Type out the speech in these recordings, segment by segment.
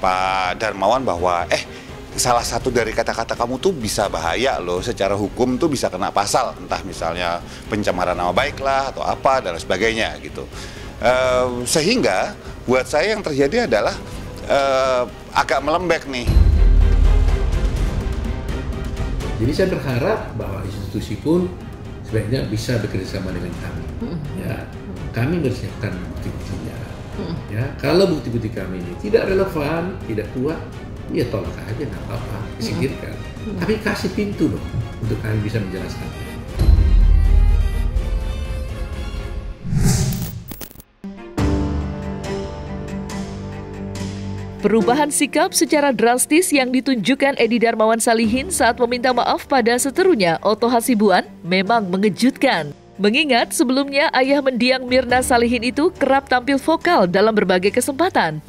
Pak Darmawan bahwa salah satu dari kata-kata kamu tuh bisa bahaya loh, secara hukum tuh bisa kena pasal, entah misalnya pencemaran nama baik lah atau apa dan sebagainya gitu. Sehingga buat saya yang terjadi adalah agak melembek nih. Jadi saya berharap bahwa institusi pun sebaiknya bisa bekerjasama dengan kami. Ya, kami bersiapkan bukti-buktinya. Ya, kalau bukti-bukti kami ini tidak relevan, tidak kuat, ya tolak aja, nggak apa-apa, disingkirkan. Tapi kasih pintu dong untuk kami bisa menjelaskannya. Perubahan sikap secara drastis yang ditunjukkan Edy Darmawan Salihin saat meminta maaf pada seterunya Otto Hasibuan memang mengejutkan. Mengingat sebelumnya ayah mendiang Mirna Salihin itu kerap tampil vokal dalam berbagai kesempatan.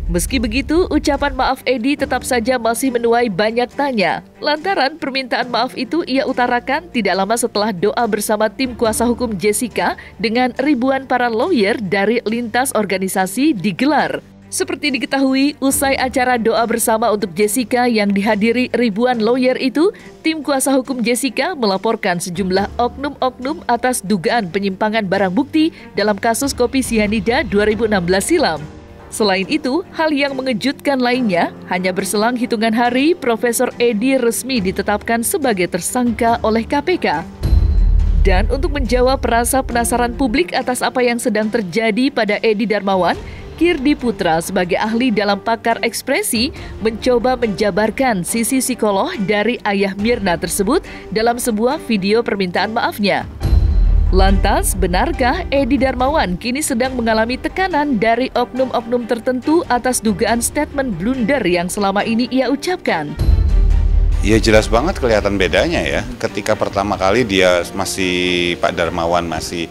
Meski begitu, ucapan maaf Edy tetap saja masih menuai banyak tanya. Lantaran permintaan maaf itu ia utarakan tidak lama setelah doa bersama tim kuasa hukum Jessica dengan ribuan para lawyer dari lintas organisasi digelar. Seperti diketahui, usai acara doa bersama untuk Jessica yang dihadiri ribuan lawyer itu, tim kuasa hukum Jessica melaporkan sejumlah oknum-oknum atas dugaan penyimpangan barang bukti dalam kasus kopi sianida 2016 silam. Selain itu, hal yang mengejutkan lainnya, hanya berselang hitungan hari, Profesor Edy resmi ditetapkan sebagai tersangka oleh KPK. Dan untuk menjawab rasa penasaran publik atas apa yang sedang terjadi pada Edy Darmawan, Kirdi Putra sebagai ahli dalam pakar ekspresi mencoba menjabarkan sisi psikolog dari ayah Mirna tersebut dalam sebuah video permintaan maafnya. Lantas, benarkah Edy Darmawan kini sedang mengalami tekanan dari oknum-oknum tertentu atas dugaan statement blunder yang selama ini ia ucapkan? Ya jelas banget kelihatan bedanya ya, ketika pertama kali dia Pak Darmawan masih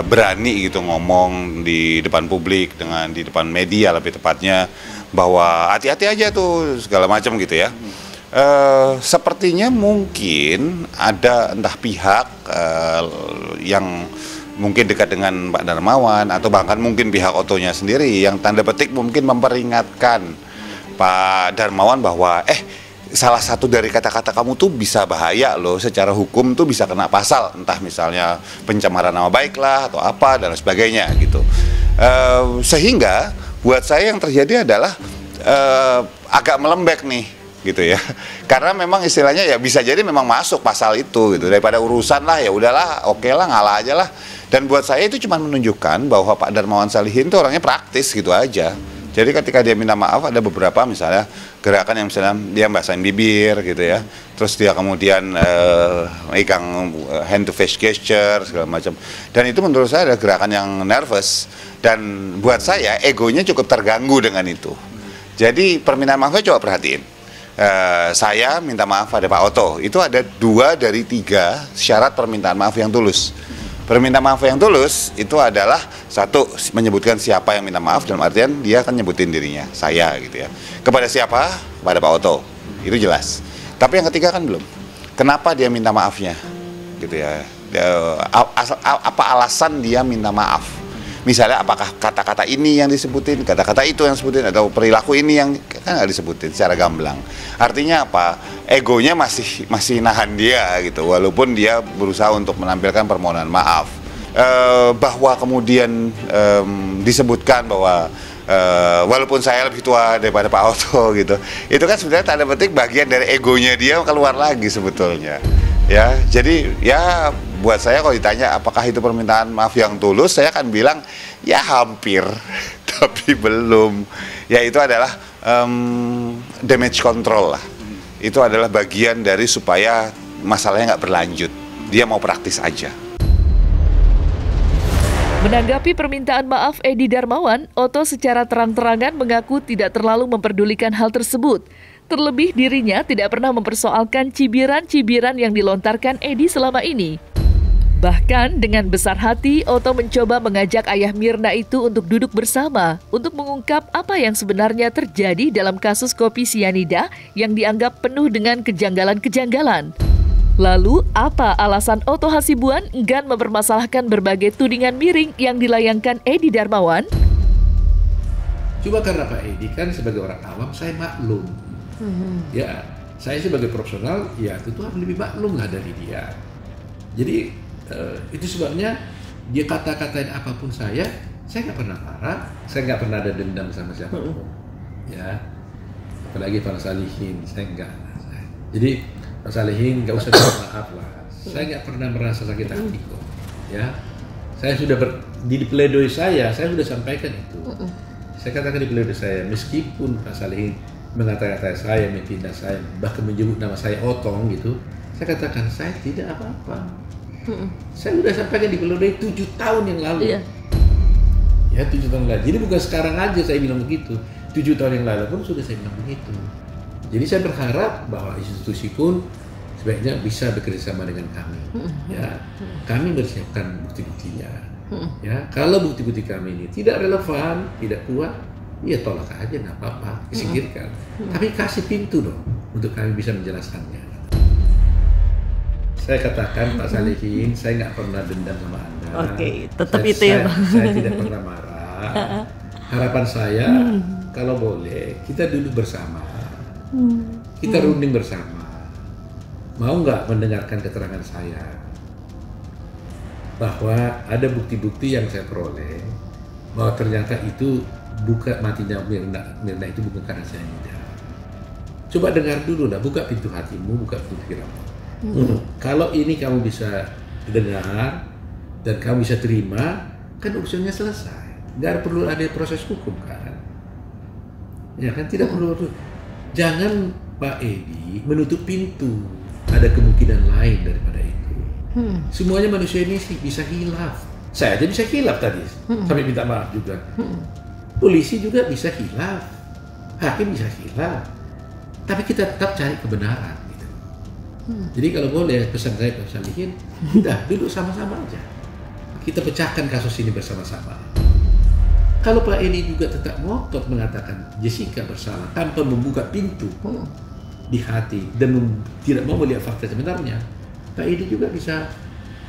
berani gitu ngomong di depan publik, di depan media lebih tepatnya, bahwa hati-hati aja tuh segala macam gitu ya. Sepertinya mungkin ada entah pihak yang mungkin dekat dengan Pak Darmawan atau bahkan mungkin pihak Ottonya sendiri yang tanda petik mungkin memperingatkan Pak Darmawan bahwa salah satu dari kata-kata kamu tuh bisa bahaya loh, secara hukum tuh bisa kena pasal, entah misalnya pencemaran nama baik lah atau apa dan sebagainya gitu. Sehingga buat saya yang terjadi adalah agak melembek nih gitu ya, karena memang istilahnya ya bisa jadi memang masuk pasal itu gitu, daripada urusan lah ya udahlah, oke lah, ngalah aja lah. Dan buat saya itu cuma menunjukkan bahwa Pak Darmawan Salihin itu orangnya praktis gitu aja. Jadi ketika dia minta maaf, ada beberapa misalnya gerakan yang misalnya dia basahin bibir gitu ya, terus dia kemudian megang hand to face gesture segala macam, dan itu menurut saya ada gerakan yang nervous, dan buat saya egonya cukup terganggu dengan itu. Jadi permintaan maafnya coba perhatiin, saya minta maaf pada Pak Otto, itu ada 2 dari 3 syarat permintaan maaf yang tulus. Permintaan maaf yang tulus itu adalah 1, menyebutkan siapa yang minta maaf, dalam artian dia akan nyebutin dirinya, saya gitu ya. Kepada siapa? Kepada Pak Otto. Itu jelas. Tapi yang ketiga kan belum. Kenapa dia minta maafnya? Gitu ya. Apa alasan dia minta maaf? Misalnya apakah kata-kata ini yang disebutin, kata-kata itu yang disebutin, atau perilaku ini yang kan nggak disebutin secara gamblang. Artinya apa? Egonya masih nahan dia gitu, walaupun dia berusaha untuk menampilkan permohonan maaf. Bahwa kemudian disebutkan bahwa walaupun saya lebih tua daripada Pak Otto gitu, itu kan sebenarnya tanda petik bagian dari egonya dia keluar lagi sebetulnya. Ya, jadi ya buat saya kalau ditanya apakah itu permintaan maaf yang tulus, saya akan bilang ya hampir, tapi belum. Ya itu adalah damage control lah. Itu adalah bagian dari supaya masalahnya nggak berlanjut. Dia mau praktis aja. Menanggapi permintaan maaf Edy Darmawan, Otto secara terang-terangan mengaku tidak terlalu memperdulikan hal tersebut. Terlebih dirinya tidak pernah mempersoalkan cibiran-cibiran yang dilontarkan Edy selama ini. Bahkan dengan besar hati, Otto mencoba mengajak ayah Mirna itu untuk duduk bersama untuk mengungkap apa yang sebenarnya terjadi dalam kasus kopi sianida yang dianggap penuh dengan kejanggalan-kejanggalan. Lalu, apa alasan Otto Hasibuan enggan mempermasalahkan berbagai tudingan miring yang dilayangkan Edy Darmawan? Cuma karena Pak Edi kan sebagai orang awam saya maklum. Ya, saya sebagai profesional ya tentu harus lebih maklum lah dari dia. Jadi itu sebabnya dia kata-katain apapun saya nggak pernah marah, saya nggak pernah ada dendam sama siapapun. Ya, apalagi Pak Salihin, saya nggak. Jadi Pak Salihin nggak usah minta maaf lah. Saya nggak pernah merasa sakit hati kok. Ya, saya sudah di pledoi saya sudah sampaikan itu. Saya katakan di pledoi saya, meskipun Pak Salihin mengata-katai saya, menghina saya, bahkan menyebut nama saya Otong gitu, saya katakan saya tidak apa-apa. Saya sudah sampaikan di pledoi 7 tahun yang lalu. Iya. Ya 7 tahun lalu. Jadi bukan sekarang aja saya bilang begitu. 7 tahun yang lalu pun sudah saya bilang begitu. Jadi saya berharap bahwa institusi pun sebaiknya bisa bekerja sama dengan kami. Ya, kami bersiapkan bukti-buktinya. Ya, kalau bukti-bukti kami ini tidak relevan, tidak kuat, ya tolak aja, nggak apa-apa, disingkirkan. Tapi kasih pintu dong untuk kami bisa menjelaskannya. Saya katakan Pak Salihin, saya nggak pernah dendam sama Anda. Oke, tetap itu ya Pak. Saya tidak pernah marah. Harapan saya, kalau boleh, kita duduk bersama. Kita runding bersama. Mau nggak mendengarkan keterangan saya? Bahwa ada bukti-bukti yang saya peroleh, bahwa ternyata itu bukan matinya Mirna itu bukan karena saya tidak. Coba dengar dulu lah, buka pintu hatimu, buka pintu pikiranmu. Kalau ini kamu bisa dengar dan kamu bisa terima, kan urusannya selesai. Nggak perlu ada proses hukum kan? Ya kan tidak perlu. Jangan Pak Edi menutup pintu. Ada kemungkinan lain daripada itu. Semuanya manusia ini sih bisa hilaf. Saya aja bisa hilaf tadi, sampai minta maaf juga. Polisi juga bisa hilaf, hakim bisa hilaf. Tapi kita tetap cari kebenaran. Gitu. Jadi kalau boleh pesan saya Pak Salihin, udah duduk sama-sama aja. Kita pecahkan kasus ini bersama-sama. Kalau Pak Edi juga tetap ngotot mengatakan Jessica bersalah tanpa membuka pintu di hati dan tidak mau melihat fakta sebenarnya, Pak Edi juga bisa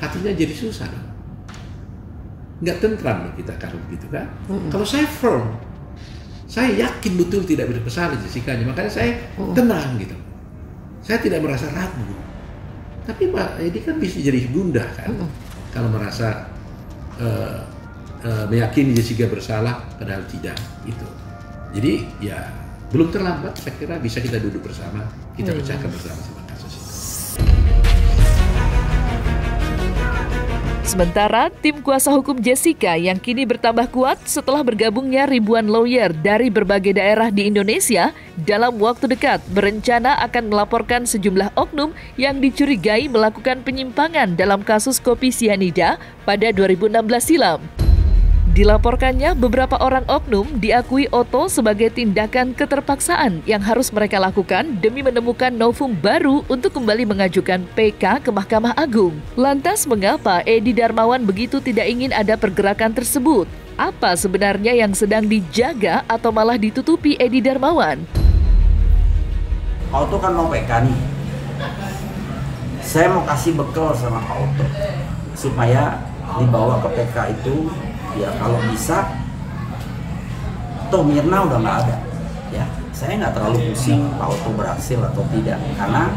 hatinya jadi susah. Nggak tentram kita kalau begitu kan. Kalau saya firm, saya yakin betul tidak bersalah Jessica-nya, makanya saya tenang gitu. Saya tidak merasa ragu. Tapi Pak Edi kan bisa jadi gundah kan, kalau merasa meyakini Jessica bersalah padahal tidak itu. Jadi ya belum terlambat, saya kira bisa kita duduk bersama, kita pecahkan bersama-sama kasus ini. Sementara tim kuasa hukum Jessica yang kini bertambah kuat setelah bergabungnya ribuan lawyer dari berbagai daerah di Indonesia dalam waktu dekat berencana akan melaporkan sejumlah oknum yang dicurigai melakukan penyimpangan dalam kasus kopi sianida pada 2016 silam. Dilaporkannya beberapa orang oknum diakui Otto sebagai tindakan keterpaksaan yang harus mereka lakukan demi menemukan novum baru untuk kembali mengajukan PK ke Mahkamah Agung. Lantas mengapa Edi Darmawan begitu tidak ingin ada pergerakan tersebut? Apa sebenarnya yang sedang dijaga atau malah ditutupi Edi Darmawan? Otto kan mau PK nih. Saya mau kasih bekal sama Pak Otto supaya dibawa ke PK itu. Ya kalau bisa, toh Mirna udah nggak ada, ya saya nggak terlalu pusing Pak Otto berhasil atau tidak, karena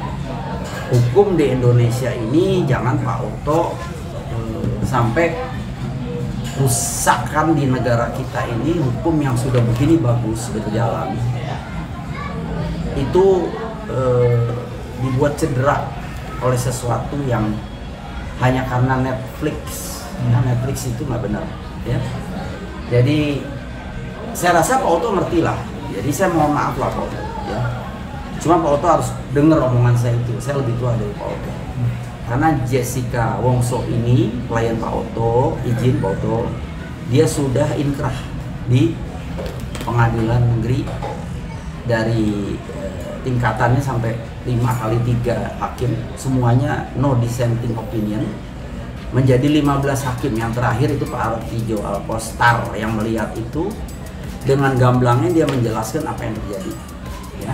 hukum di Indonesia ini jangan Pak Otto sampai rusakkan di negara kita ini hukum yang sudah begini bagus berjalan, itu dibuat cedera oleh sesuatu yang hanya karena Netflix. Nah, Netflix itu nggak benar. Ya, jadi saya rasa Pak Otto ngerti lah. Jadi saya mohon maaf lah Pak Otto. Ya, cuma Pak Otto harus dengar omongan saya itu. Saya lebih tua dari Pak Otto. Karena Jessica Wongso ini klien Pak Otto, izin Pak Otto, dia sudah inkrah di pengadilan negeri dari tingkatannya sampai 5x3 hakim, semuanya no dissenting opinion. Menjadi 15 hakim, yang terakhir itu Pak Artijo Alkostar yang melihat itu, dengan gamblangnya dia menjelaskan apa yang terjadi, ya,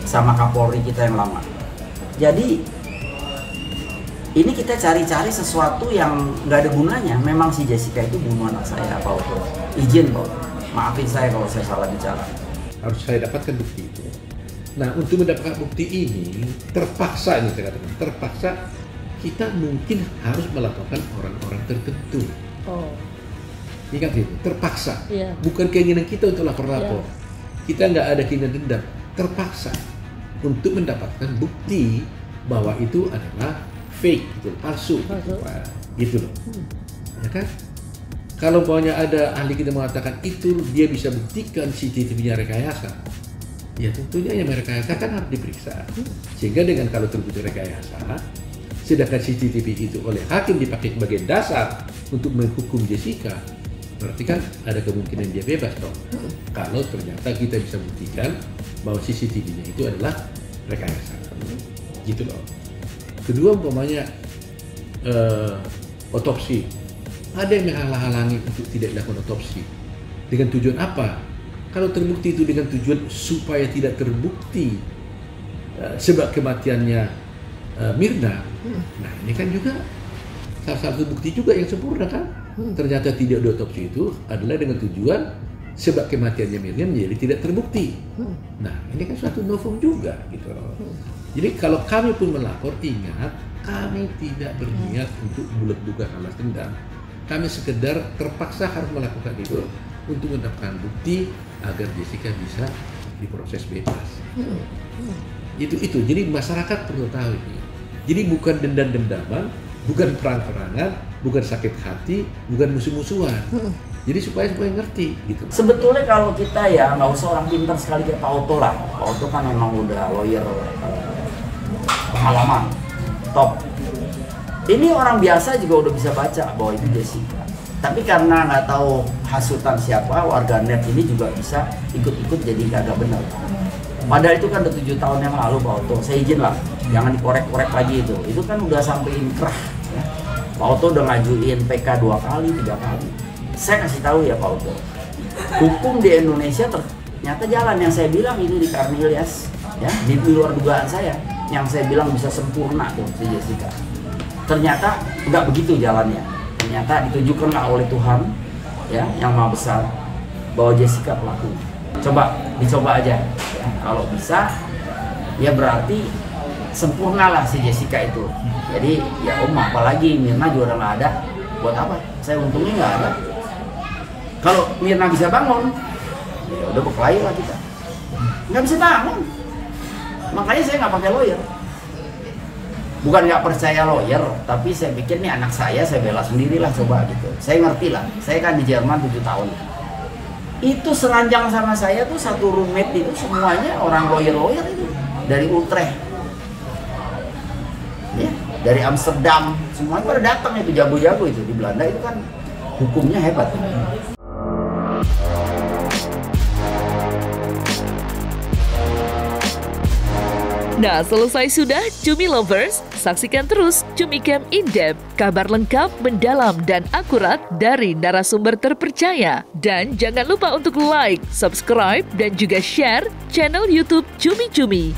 sama Kapolri kita yang lama. Jadi Ini kita cari-cari sesuatu yang nggak ada gunanya. Memang si Jessica itu bunuh anak saya, Pak Oto. Izin, Pak Oto. Maafin saya kalau saya salah bicara. Harus saya dapatkan bukti itu. Nah, untuk mendapatkan bukti ini, terpaksa ini saya katakan, terpaksa kita mungkin harus melaporkan orang-orang tertentu. Oh. Ingat itu, terpaksa. Iya. Bukan keinginan kita untuk lapor-lapor. Kita nggak ada keinginan dendam. Terpaksa untuk mendapatkan bukti bahwa itu adalah fake, gitu, palsu. Gitu, Pak. Gitu loh. Ya kan? Kalau pokoknya ada ahli kita mengatakan itu dia bisa buktikan CCTV-nya rekayasa, ya tentunya yang merekayasa kan harus diperiksa. Sehingga dengan kalau terbukti rekayasa, sedangkan CCTV itu oleh hakim dipakai sebagai dasar untuk menghukum Jessica, berarti kan ada kemungkinan dia bebas dong. Kalau ternyata kita bisa buktikan bahwa CCTV-nya itu adalah rekayasa, gitu loh. Kedua, umpamanya otopsi, ada yang menghalang-halangi untuk tidak dilakukan otopsi. Dengan tujuan apa? Kalau terbukti itu dengan tujuan supaya tidak terbukti sebab kematiannya Mirna, nah ini kan juga salah satu bukti juga yang sempurna kan? Ternyata tidak diotopsi itu adalah dengan tujuan sebab kematiannya Mirna menjadi tidak terbukti. Nah ini kan suatu novum juga gitu. Jadi kalau kami pun melapor, ingat kami tidak berniat untuk bulat-bulat balas dendam. Kami sekedar terpaksa harus melakukan itu untuk mendapatkan bukti agar Jessica bisa diproses bebas. Itu. Jadi masyarakat perlu tahu ini. Jadi bukan dendam-dendaman, bukan perang-perangan, bukan sakit hati, bukan musuh-musuhan. Jadi supaya ngerti gitu. Sebetulnya kalau kita ya nggak usah orang pintar sekali kayak Pak Oto lah. Pak Oto kan memang udah lawyer pengalaman top. Ini orang biasa juga udah bisa baca bahwa itu Jessica. Tapi karena nggak tahu hasutan siapa, warga net ini juga bisa ikut-ikut jadi agak benar. Padahal itu kan udah 7 tahun yang lalu Pak Oto. Saya izin lah, jangan dikorek-korek lagi itu. Itu kan udah sampai inkrah. Ya. Pak Oto udah ngajuin PK 2 kali, 3 kali. Saya kasih tahu ya Pak Oto, hukum di Indonesia ternyata jalan. Yang saya bilang itu di Karnilias, ya, di luar dugaan saya. Yang saya bilang bisa sempurna tuh si Jessica. Ternyata nggak begitu jalannya. Ternyata ditunjukkanlah oleh Tuhan, ya, yang Maha Besar, bahwa Jessica pelaku. Dicoba aja. Ya. Kalau bisa, ya berarti sempurnalah si Jessica itu. Jadi ya apalagi Mirna juga udah nggak ada. Buat apa? Saya untungnya nggak ada. Kalau Mirna bisa bangun, ya udah berkelahi lah kita. Nggak bisa bangun. Makanya saya nggak pakai lawyer. Bukan nggak percaya lawyer, tapi saya pikir nih anak saya bela sendirilah coba gitu. Saya ngerti lah, saya kan di Jerman 7 tahun. Itu seranjang sama saya tuh satu roommate itu semuanya orang lawyer itu. Dari Utrecht. Ya, dari Amsterdam, semuanya pada datang itu jago-jago itu. Di Belanda itu kan hukumnya hebat. Nah, selesai sudah Cumi Lovers? Saksikan terus Cumi Camp In-Depth, kabar lengkap, mendalam, dan akurat dari narasumber terpercaya. Dan jangan lupa untuk like, subscribe, dan juga share channel YouTube Cumi Cumi.